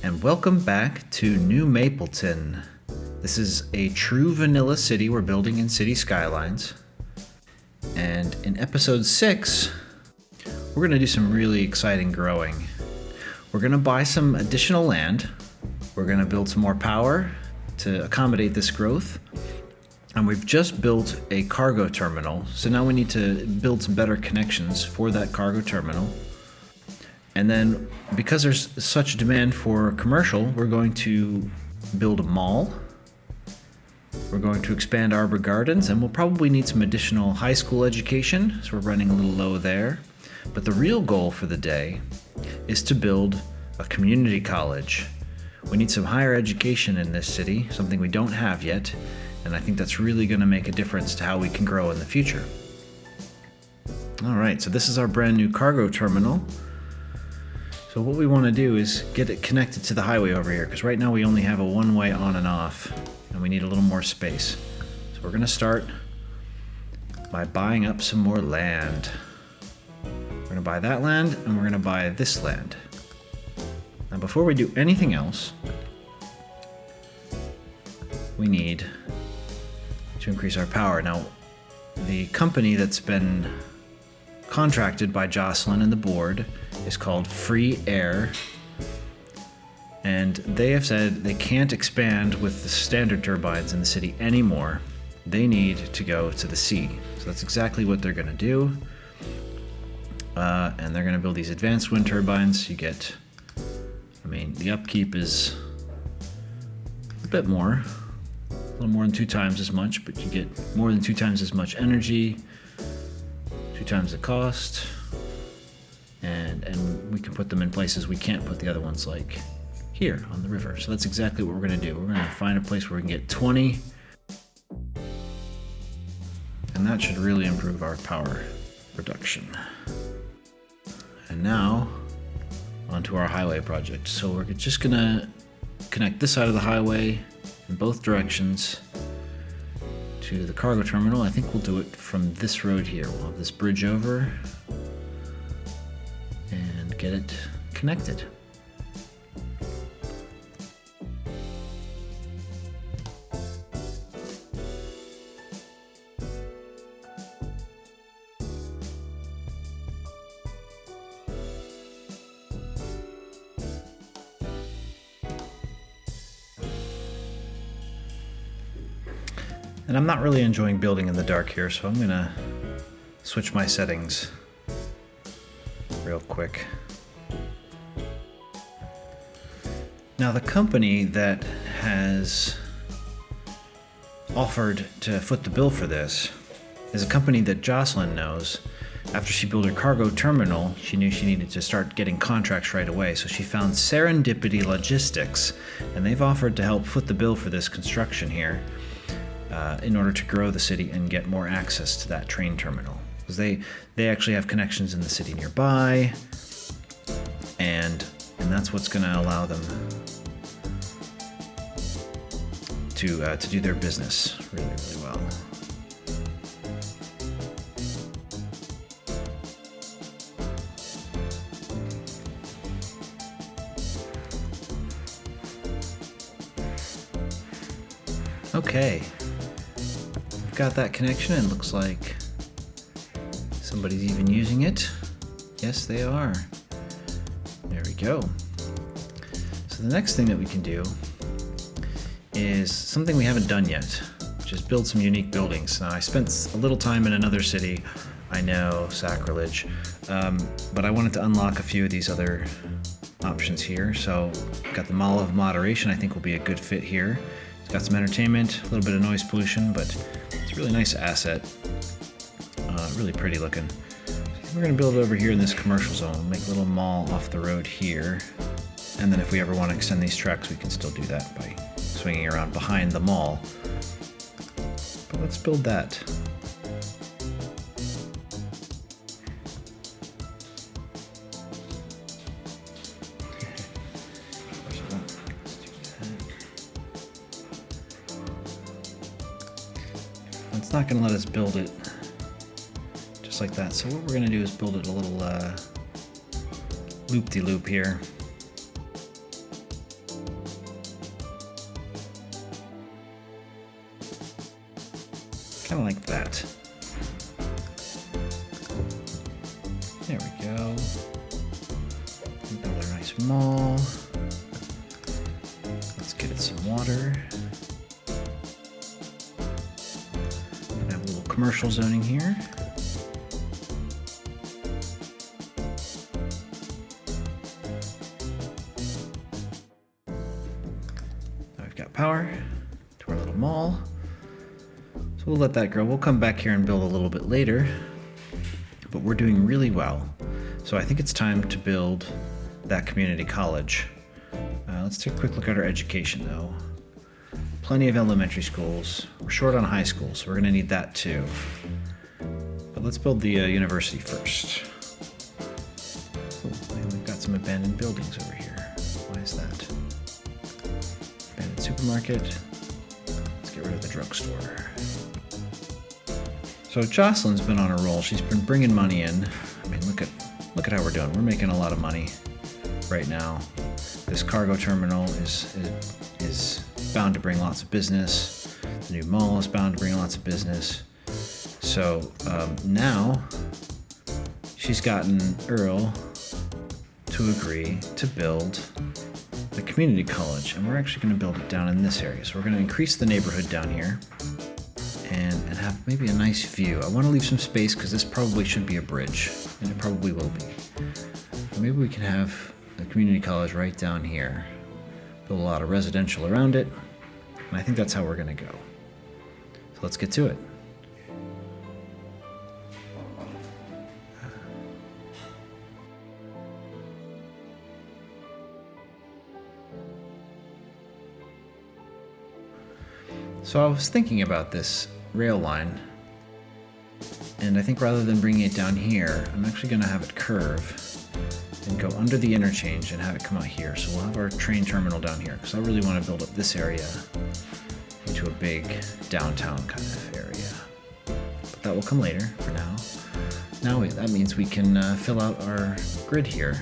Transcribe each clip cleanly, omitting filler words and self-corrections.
and welcome back to New Mapleton. This is a true vanilla city we're building in City Skylines. And in episode 6, we're going to do some really exciting growing. We're going to buy some additional land. We're going to build some more power to accommodate this growth. And we've just built a cargo terminal, so now we need to build some better connections for that cargo terminal. And then, because there's such demand for commercial, we're going to build a mall. We're going to expand arbor gardens, and we'll probably need some additional high school education, so we're running a little low there. But the real goal for the day is to build a community college. We need some higher education in this city, something we don't have yet, and I think that's really going to make a difference to how we can grow in the future. All right, so this is our brand new cargo terminal. So what we want to do is get it connected to the highway over here, because right now we only have a one-way on and off, and we need a little more space. So we're going to start by buying up some more land. We're going to buy that land, and we're going to buy this land. Now before we do anything else, we need to increase our power. Now, the company that's been contracted by Jocelyn and the board is called Free Air, and they have said they can't expand with the standard turbines in the city anymore. They need to go to the sea. So that's exactly what they're going to do, and they're going to build these advanced wind turbines. You get, the upkeep is a bit more, a little more than 2 times as much, but you get more than 2 times as much energy, 2 times the cost, and we can put them in places we can't put the other ones, like here on the river. So that's exactly what we're going to do. We're going to find a place where we can get 20, and that should really improve our power production. And now onto our highway project. So we're just going to connect this side of the highway in both directions to the cargo terminal. I think we'll do it from this road here. We'll have this bridge over and get it connected. And I'm not really enjoying building in the dark here, so I'm gonna switch my settings real quick. Now, the company that has offered to foot the bill for this is a company that Jocelyn knows. After she built her cargo terminal, she knew she needed to start getting contracts right away, so she found Serendipity Logistics, and they've offered to help foot the bill for this construction here. In order to grow the city and get more access to that train terminal, because they actually have connections in the city nearby, and that's what's going to allow them to do their business really, really well. Okay. Got that connection, and looks like somebody's even using it. Yes, they are. There we go. So the next thing that we can do is something we haven't done yet, which is build some unique buildings. Now, I spent a little time in another city. I know, sacrilege, but I wanted to unlock a few of these other options here. So got the Mall of Moderation. I think will be a good fit here. It's got some entertainment, a little bit of noise pollution, but it's a really nice asset. Really pretty looking. So we're going to build it over here in this commercial zone. We'll make a little mall off the road here. And then if we ever want to extend these tracks, we can still do that by swinging around behind the mall. But let's build that. It's not going to let us build it just like that. So what we're going to do is build it a little loop-de-loop here. Kind of like that. There we go. Build a nice mall. Let's get it some water. Gonna have a little commercial zoning here. Now we've got power to our little mall. So we'll let that grow. We'll come back here and build a little bit later, but we're doing really well. So I think it's time to build that community college. Let's take a quick look at our education though. Plenty of elementary schools. We're short on high school, so we're gonna need that too. But let's build the university first. Oh, we've got some abandoned buildings over here. Why is that? Abandoned supermarket. Let's get rid of the drugstore. So Jocelyn's been on a roll. She's been bringing money in. I mean, look at how we're doing. We're making a lot of money right now. This cargo terminal is bound to bring lots of business. The new mall is bound to bring lots of business. So now she's gotten Earl to agree to build the community college, and we're actually going to build it down in this area. So we're going to increase the neighborhood down here and have maybe a nice view. I want to leave some space because this probably should be a bridge, and it probably will be. Maybe we can have the community college right down here. Build a lot of residential around it, and I think that's how we're going to go. So let's get to it. So I was thinking about this rail line, and I think rather than bringing it down here, I'm actually going to have it curve and go under the interchange and have it come out here. So we'll have our train terminal down here, because I really want to build up this area into a big downtown kind of area. But that will come later. For now, that means we can fill out our grid here.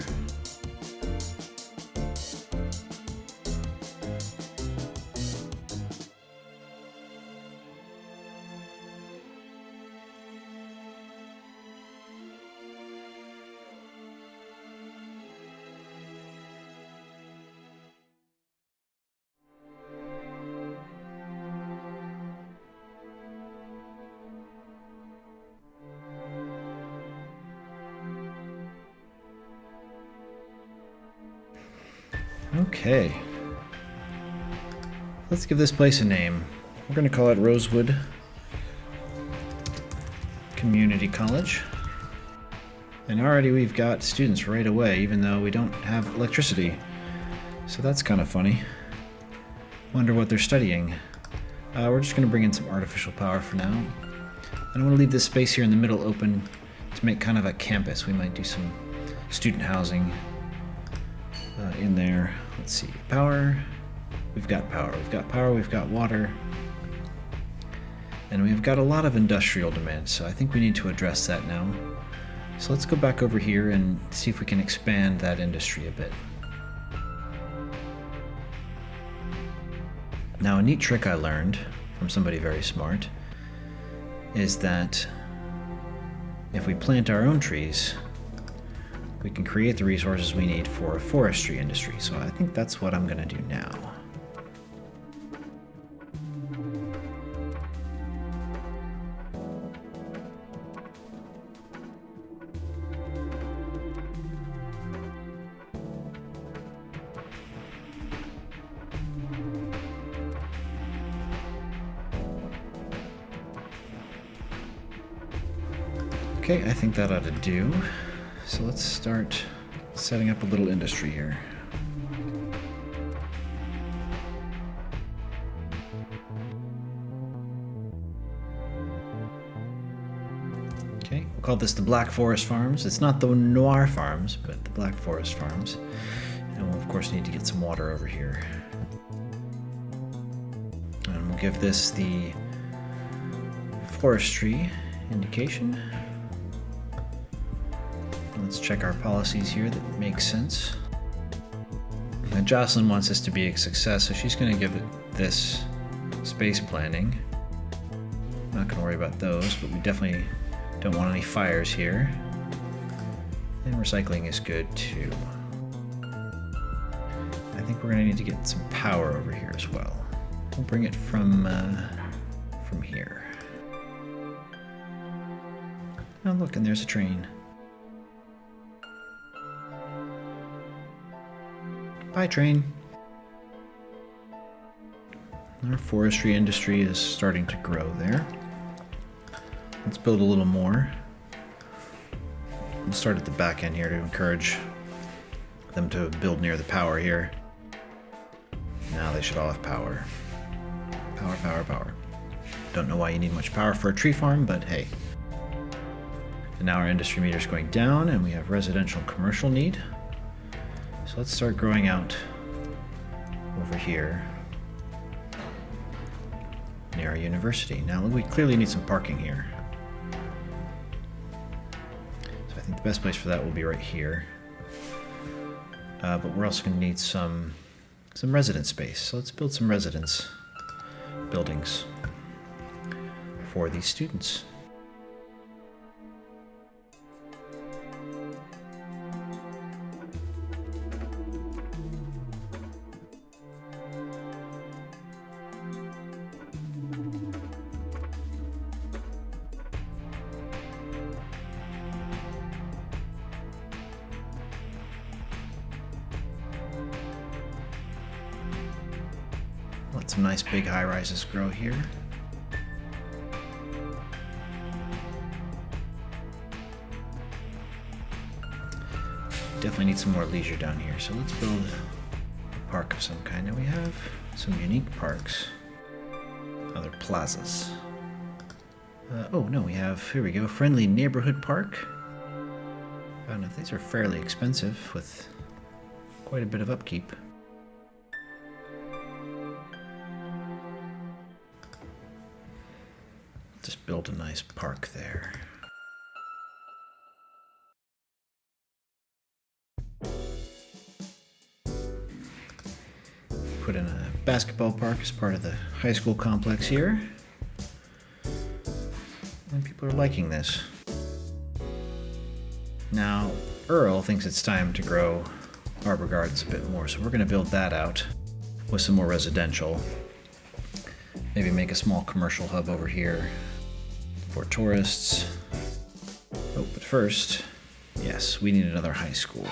Okay. Let's give this place a name. We're going to call it Rosewood Community College. And already we've got students right away, even though we don't have electricity. So that's kind of funny. Wonder what they're studying. We're just going to bring in some artificial power for now. And I want to leave this space here in the middle open to make kind of a campus. We might do some student housing in there. Let's see, power. We've got power. We've got power. We've got water. And we've got a lot of industrial demand, so I think we need to address that now. So let's go back over here and see if we can expand that industry a bit. Now, a neat trick I learned from somebody very smart is that if we plant our own trees, we can create the resources we need for a forestry industry. So I think that's what I'm going to do now. Okay, I think that ought to do. So let's start setting up a little industry here. Okay, we'll call this the Black Forest Farms. It's not the Noir Farms, but the Black Forest Farms. And we'll of course need to get some water over here. And we'll give this the forestry indication. Let's check our policies here that make sense. Now, Jocelyn wants this to be a success, so she's going to give it this space planning. not going to worry about those, but we definitely don't want any fires here. And recycling is good too. I think we're going to need to get some power over here as well. We'll bring it from here. Oh look, and there's a train. Bye, train. Our forestry industry is starting to grow there. Let's build a little more. We'll start at the back end here to encourage them to build near the power here. Now they should all have power. Power, power, power. Don't know why you need much power for a tree farm, but hey. And now our industry meter is going down, and we have residential and commercial need. So let's start growing out over here near our university. Now we clearly need some parking here. So I think the best place for that will be right here. But we're also going to need some residence space. So let's build some residence buildings for these students. Let some nice big high-rises grow here. Definitely need some more leisure down here, so let's build a park of some kind. Now we have some unique parks, other plazas. Oh no, we have, here we go, Friendly Neighborhood Park. Oh no, these are fairly expensive with quite a bit of upkeep. Just build a nice park there. Put in a basketball park as part of the high school complex here. And people are liking this. Now, Earl thinks it's time to grow arbor gardens a bit more, so we're going to build that out with some more residential. Maybe make a small commercial hub over here for tourists. Oh, but first, yes, we need another high school.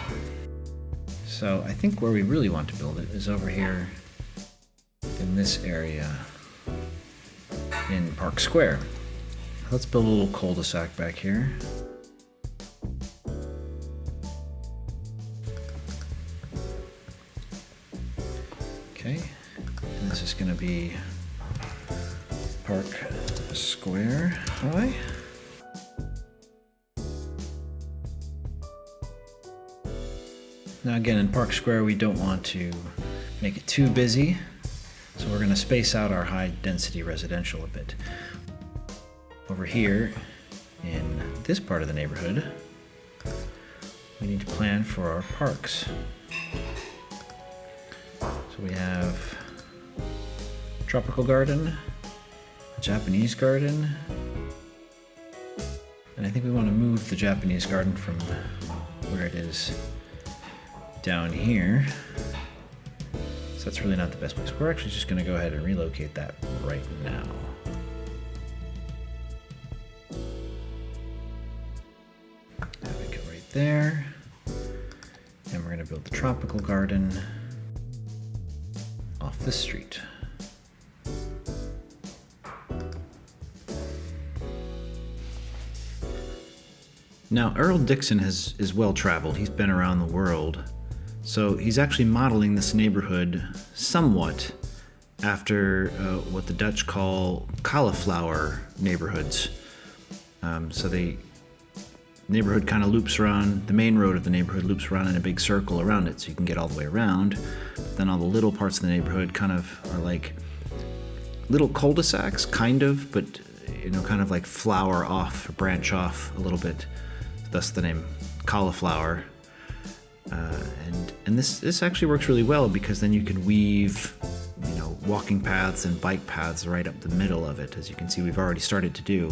So I think where we really want to build it is over here in this area in Park Square. Let's build a little cul-de-sac back here. Okay, and this is going to be Park Square high. Now again, in Park Square we don't want to make it too busy, so we're going to space out our high density residential a bit. Over here in this part of the neighborhood, we need to plan for our parks. So we have a tropical garden, a Japanese garden, and I think we want to move the Japanese garden from where it is down here. So that's really not the best place. We're actually just going to go ahead and relocate that right now. Have it go right there. And we're going to build the tropical garden off this street. Now, Earl Dixon is well traveled. He's been around the world. So he's actually modeling this neighborhood somewhat after what the Dutch call cauliflower neighborhoods. So the neighborhood kind of loops around, the main road of the neighborhood loops around in a big circle around it, so you can get all the way around. But then all the little parts of the neighborhood kind of are like little cul-de-sacs, kind of, but you know, kind of like flower off, or branch off a little bit. Thus the name cauliflower. And this actually works really well because then you can weave, you know, walking paths and bike paths right up the middle of it. As you can see, we've already started to do.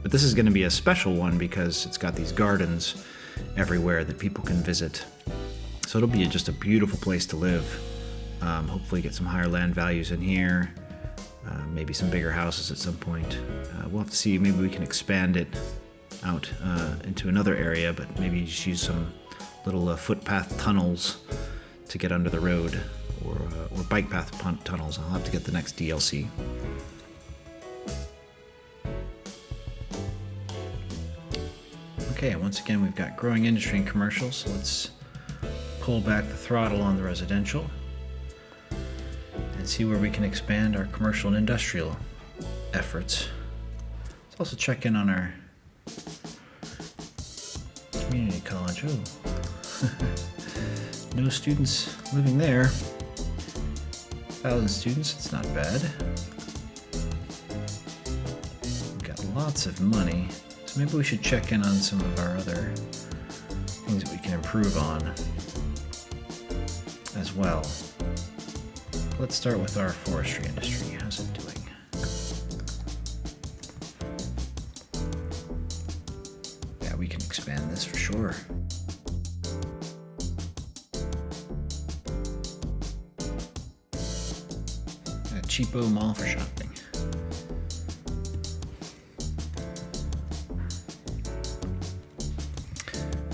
But this is going to be a special one because it's got these gardens everywhere that people can visit. So it'll be just a beautiful place to live. Hopefully get some higher land values in here. Maybe some bigger houses at some point. We'll have to see. Maybe we can expand it out into another area, but maybe just use some little footpath tunnels to get under the road, or bike path tunnels. I'll have to get the next DLC. Okay, once again we've got growing industry and commercial, so let's pull back the throttle on the residential and see where we can expand our commercial and industrial efforts. Let's also check in on our community college. Oh, no students living there. 1,000 students, it's not bad. We've got lots of money, so maybe we should check in on some of our other things that we can improve on as well. Let's start with our forestry industry. How's it doing? Yeah, we can expand this for sure. A cheapo mall for shopping.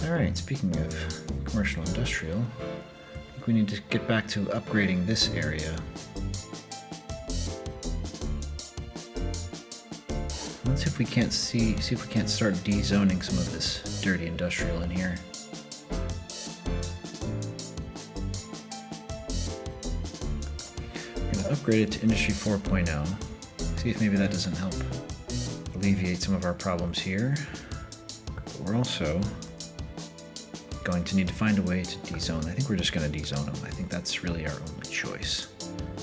Alright, speaking of commercial industrial, I think we need to get back to upgrading this area. Let's see if we can't see if we can't start dezoning some of this dirty industrial in here. We're gonna upgrade it to Industry 4.0. See if maybe that doesn't help alleviate some of our problems here. But we're also going to need to find a way to dezone. I think we're just going to dezone them. I think that's really our only choice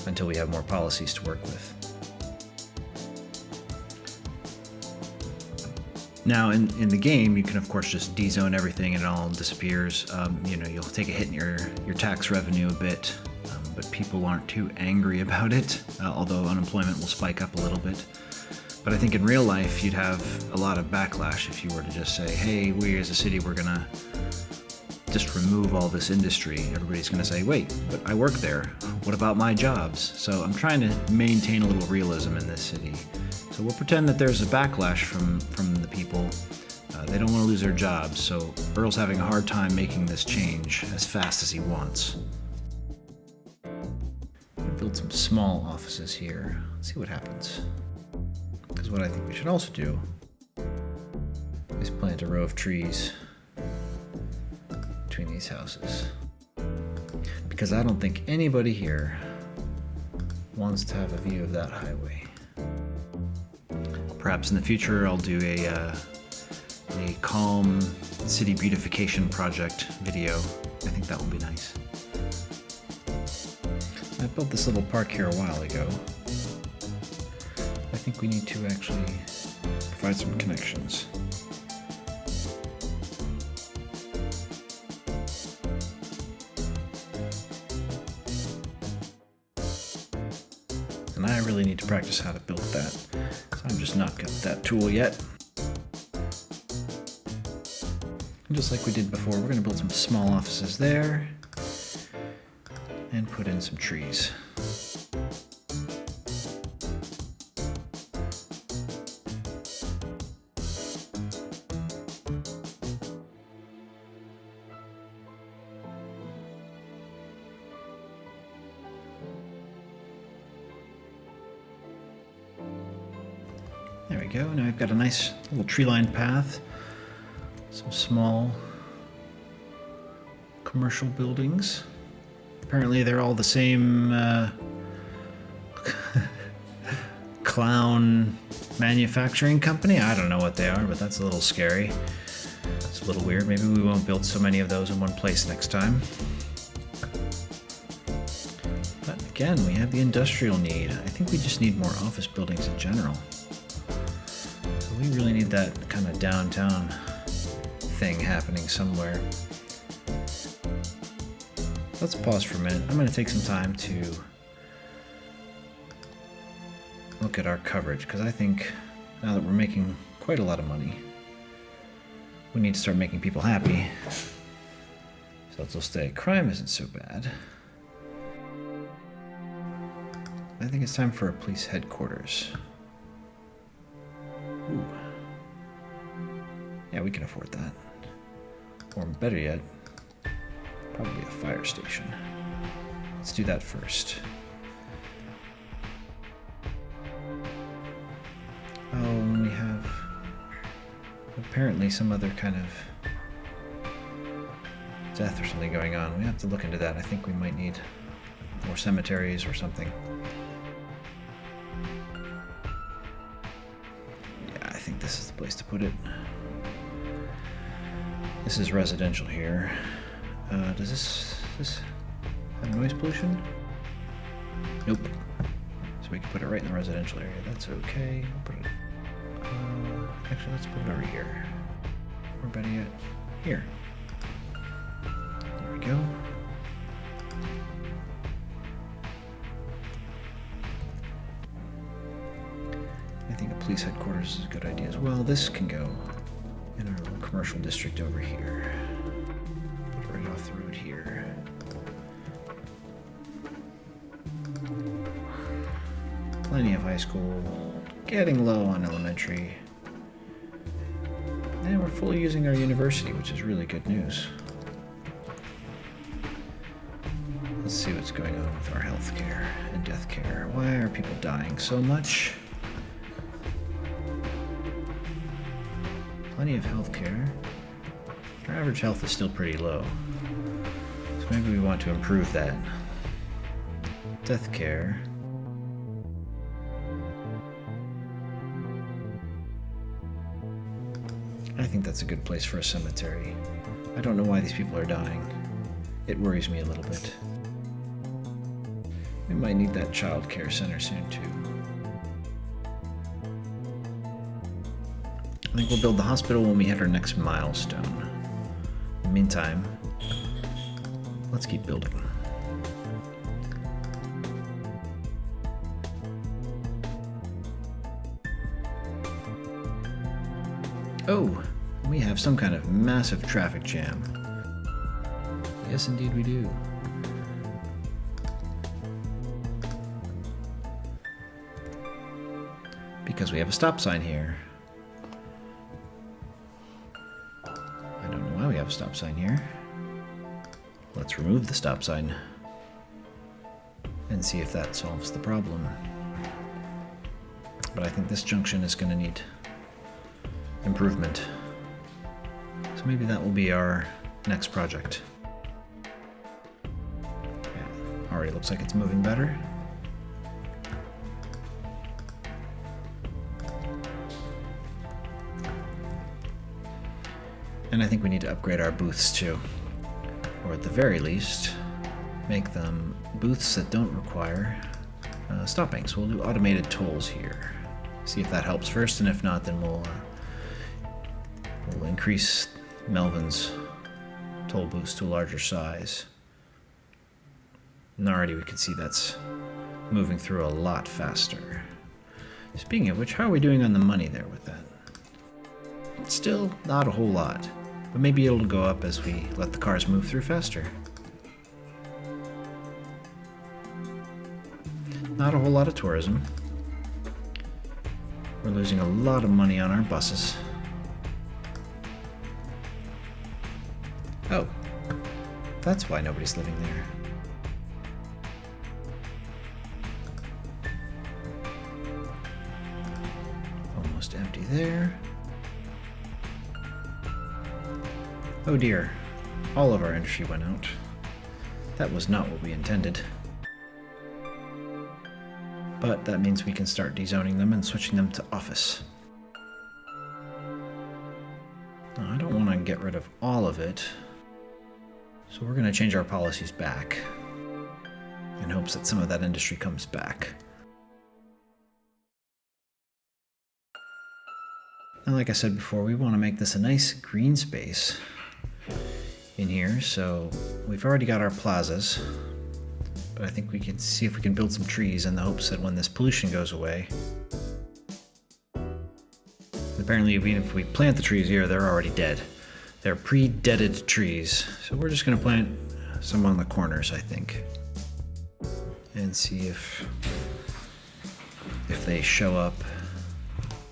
until we have more policies to work with. Now, in the game, you can of course just dezone everything and it all disappears. You'll take a hit in your tax revenue a bit, but people aren't too angry about it, although unemployment will spike up a little bit. But I think in real life, you'd have a lot of backlash if you were to just say, hey, we as a city, we're gonna just remove all this industry. Everybody's going to say, wait, but I work there. What about my jobs? So I'm trying to maintain a little realism in this city. So we'll pretend that there's a backlash from the people. They don't want to lose their jobs, so Earl's having a hard time making this change as fast as he wants. I'm going to build some small offices here. Let's see what happens. Because what I think we should also do is plant a row of trees between these houses, because I don't think anybody here wants to have a view of that highway. Perhaps in the future I'll do a calm city beautification project video. I think that will be nice. I built this little park here a while ago. I think we need to actually provide some connections. And I really need to practice how to build that, because I'm just not good at that tool yet. And just like we did before, we're going to build some small offices there and put in some trees. There we go. Now I've got a nice little tree-lined path. Some small commercial buildings. Apparently they're all the same clown manufacturing company. I don't know what they are, but that's a little scary. It's a little weird. Maybe we won't build so many of those in one place next time. But again, we have the industrial need. I think we just need more office buildings in general. So we really need that kind of downtown thing happening somewhere. Let's pause for a minute. I'm going to take some time to look at our coverage, because I think now that we're making quite a lot of money, we need to start making people happy. So let's stay. Crime isn't so bad. I think it's time for a police headquarters. Ooh. Yeah, we can afford that. Or better yet, probably a fire station. Let's do that first. Oh, we have apparently some other kind of death or something going on. We have to look into that. I think we might need more cemeteries or something. Yeah, I think this is the place to put it. This is residential here. Does this have noise pollution? Nope. So we can put it right in the residential area. That's okay. We'll put it. Actually, let's put it over here. Or better yet, here. There we go. I think a police headquarters is a good idea as well. This can go in our little commercial district over here. Put it right off the road here. Plenty of high school. Getting low on elementary. And we're fully using our university, which is really good news. Let's see what's going on with our health care and death care. Why are people dying so much? Plenty of health care. Our average health is still pretty low. So maybe we want to improve that. Death care. I think that's a good place for a cemetery. I don't know why these people are dying. It worries me a little bit. We might need that child care center soon too. I think we'll build the hospital when we hit our next milestone. In the meantime, let's keep building. Oh, we have some kind of massive traffic jam. Yes, indeed we do. Because we have a stop sign here. I don't know why we have a stop sign here. Let's remove the stop sign and see if that solves the problem. But I think this junction is going to need improvement. So maybe that will be our next project. Yeah, already looks like it's moving better. And I think we need to upgrade our booths too. Or at the very least, make them booths that don't require stopping. So we'll do automated tolls here. See if that helps first, and if not, then we'll increase Melvin's toll booths to a larger size. And already we can see that's moving through a lot faster. Speaking of which, how are we doing on the money there with that? Still not a whole lot, but maybe it'll go up as we let the cars move through faster. Not a whole lot of tourism. We're losing a lot of money on our buses. Oh, that's why nobody's living there. Almost empty there. Oh dear, all of our industry went out. That was not what we intended. But that means we can start dezoning them and switching them to office. Now, I don't want to get rid of all of it, so we're going to change our policies back in hopes that some of that industry comes back. Now, like I said before, we want to make this a nice green space in here, so we've already got our plazas. But I think we can see if we can build some trees in the hopes that when this pollution goes away. Apparently, even if we plant the trees here, they're already dead. They're pre-deaded trees. So we're just gonna plant some on the corners, I think. And see if they show up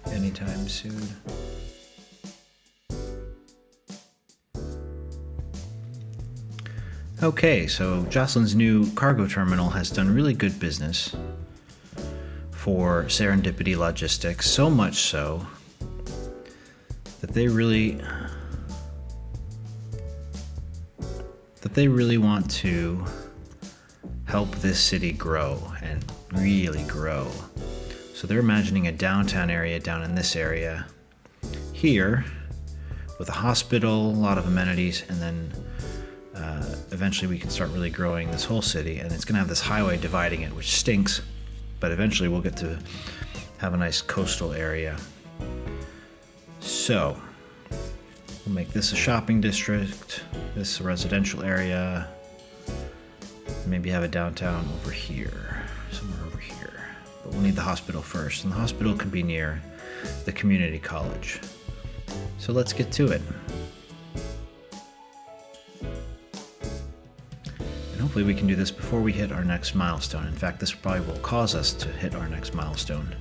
anytime soon. Okay, so Jocelyn's new cargo terminal has done really good business for Serendipity Logistics, so much so that they really want to help this city grow and really grow. So they're imagining a downtown area down in this area here with a hospital, a lot of amenities, and then eventually we can start really growing this whole city, and it's going to have this highway dividing it, which stinks, but eventually we'll get to have a nice coastal area. So we'll make this a shopping district, this a residential area, maybe have a downtown over here, somewhere over here. But we'll need the hospital first, and the hospital can be near the community college. So let's get to it. Hopefully we can do this before we hit our next milestone. In fact, this probably will cause us to hit our next milestone.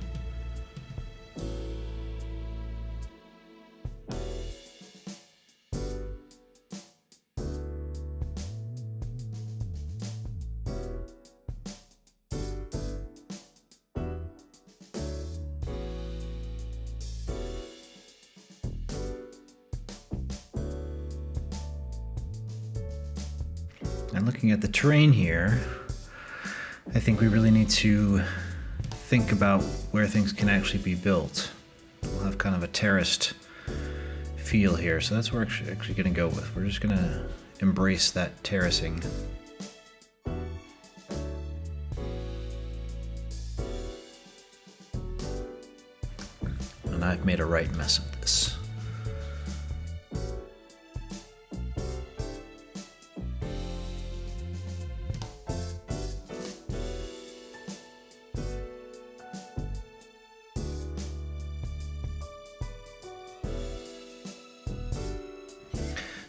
And looking at the terrain here, I think we really need to think about where things can actually be built. We'll have kind of a terraced feel here, so that's what we're actually going to go with. We're just going to embrace that terracing. And I've made a right mess of this.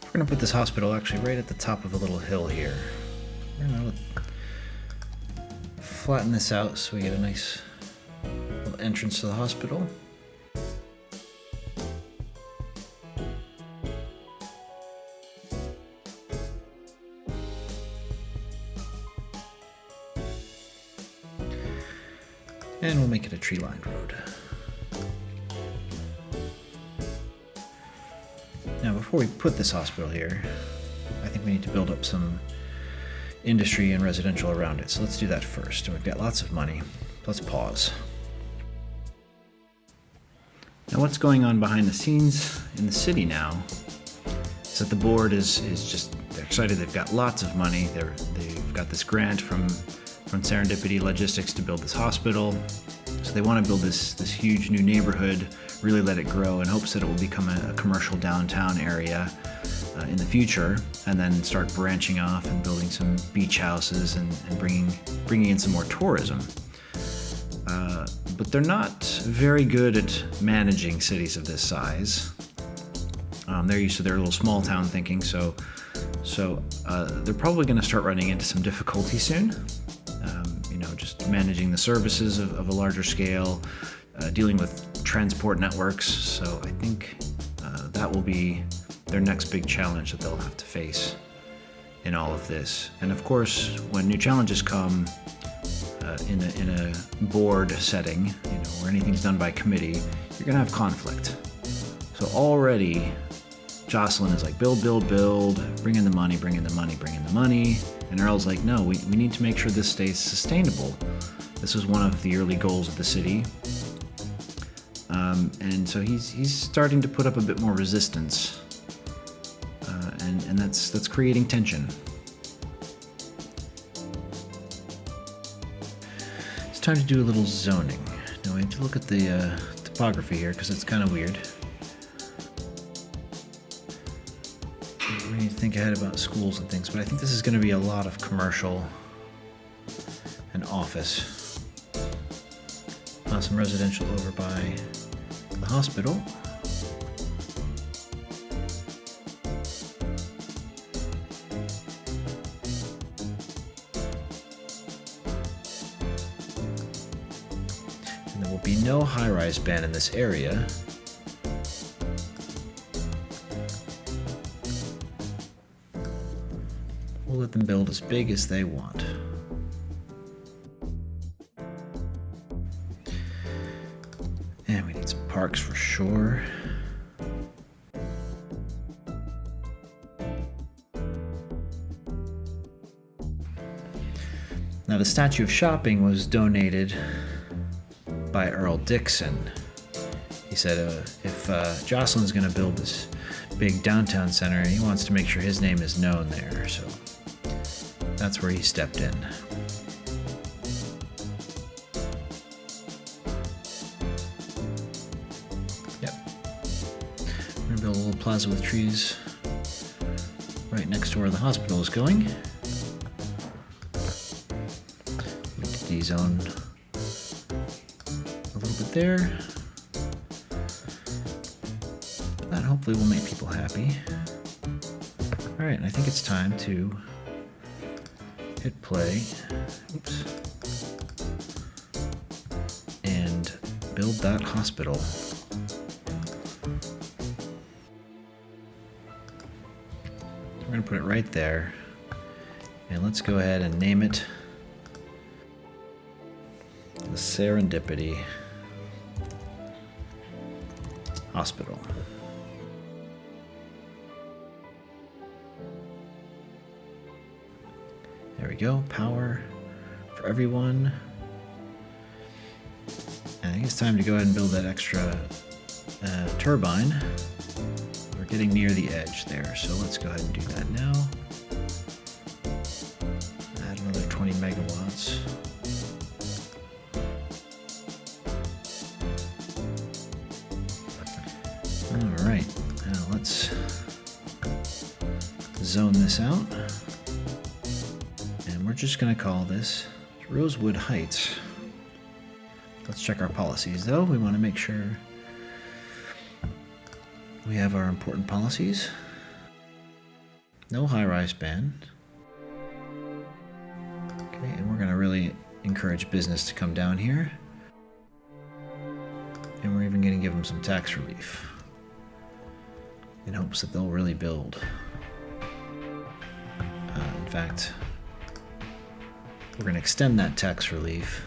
We're going to put this hospital actually right at the top of a little hill here. We're going to flatten this out so we get a nice little entrance to the hospital. And we'll make it a tree-lined road. Now, before we put this hospital here, I think we need to build up some industry and residential around it. So let's do that first. And we've got lots of money. Let's pause. Now, what's going on behind the scenes in the city now is that the board is just, they're excited. They've got lots of money. They've got this grant from Serendipity Logistics to build this hospital. So they want to build this huge new neighborhood, really let it grow in hopes that it will become a commercial downtown area in the future, and then start branching off and building some beach houses and bringing in some more tourism. But they're not very good at managing cities of this size. They're used to their little small town thinking, so they're probably going to start running into some difficulty soon. Just managing the services of a larger scale, dealing with transport networks. So I think that will be their next big challenge that they'll have to face in all of this. And of course, when new challenges come in a board setting, where anything's done by committee, you're going to have conflict. So already, Jocelyn is like, build, bring in the money. And Earl's like, no, we need to make sure this stays sustainable. This was one of the early goals of the city. And so he's starting to put up a bit more resistance. And that's creating tension. It's time to do a little zoning. Now we have to look at the topography here because it's kind of weird. We need to think ahead about schools and things, but I think this is going to be a lot of commercial an office. Some residential over by the hospital. And there will be no high-rise ban in this area. We'll let them build as big as they want. And we need some parks for sure. Now the statue of shopping was donated by Earl Dixon. He said if Jocelyn's going to build this big downtown center, he wants to make sure his name is known there, so that's where he stepped in. Yep. We're going to build a little plaza with trees right next to where the hospital is going. D-zone a little bit there. That hopefully will make people happy. Alright, I think it's time to hit play. Oops. And build that hospital. We're going to put it right there. And let's go ahead and name it the Serendipity Hospital. There we go, power for everyone. I think it's time to go ahead and build that extra turbine. We're getting near the edge there, so let's go ahead and do that now. Add another 20 megawatts. Alright, now let's zone this out. And we're just going to call this Rosewood Heights. Let's check our policies though. We want to make sure we have our important policies. No high-rise ban. Okay, and we're going to really encourage business to come down here. And we're even going to give them some tax relief in hopes that they'll really build. In fact, we're going to extend that tax relief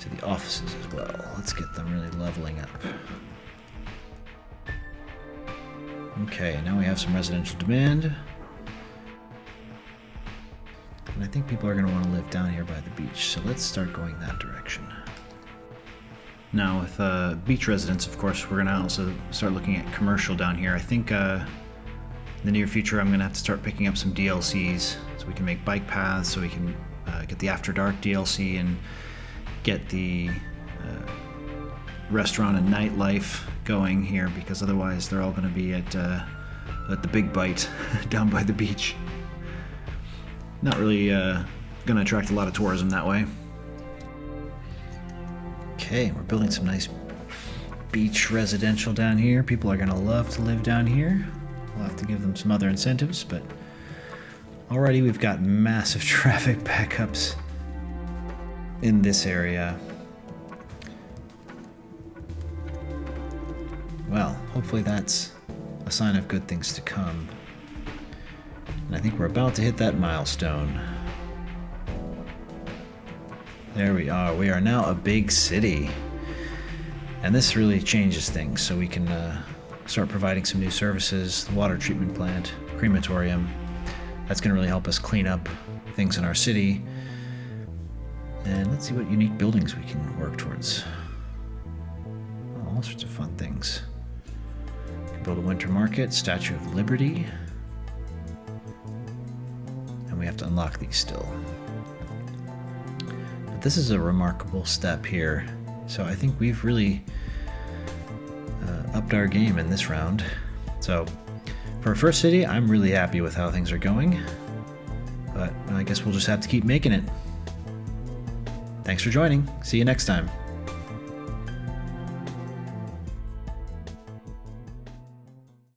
to the offices as well. Let's get them really leveling up. Okay, now we have some residential demand. And I think people are going to want to live down here by the beach, so let's start going that direction. Now with beach residents, of course, we're going to also start looking at commercial down here. I think in the near future I'm going to have to start picking up some DLCs so we can make bike paths, so we can get the After Dark DLC and get the restaurant and nightlife going here, because otherwise they're all going to be at the Big Bite down by the beach. Not really going to attract a lot of tourism that way. Okay, we're building some nice beach residential down here. People are going to love to live down here. We'll have to give them some other incentives, but already we've got massive traffic backups in this area. Well, hopefully that's a sign of good things to come. And I think we're about to hit that milestone. There we are. We are now a big city. And this really changes things, so we can start providing some new services. The water treatment plant, crematorium. That's going to really help us clean up things in our city. And let's see what unique buildings we can work towards. Oh, all sorts of fun things. We can build a winter market, Statue of Liberty. And we have to unlock these still. But this is a remarkable step here. So I think we've really upped our game in this round. So for our first city, I'm really happy with how things are going. But I guess we'll just have to keep making it. Thanks for joining. See you next time.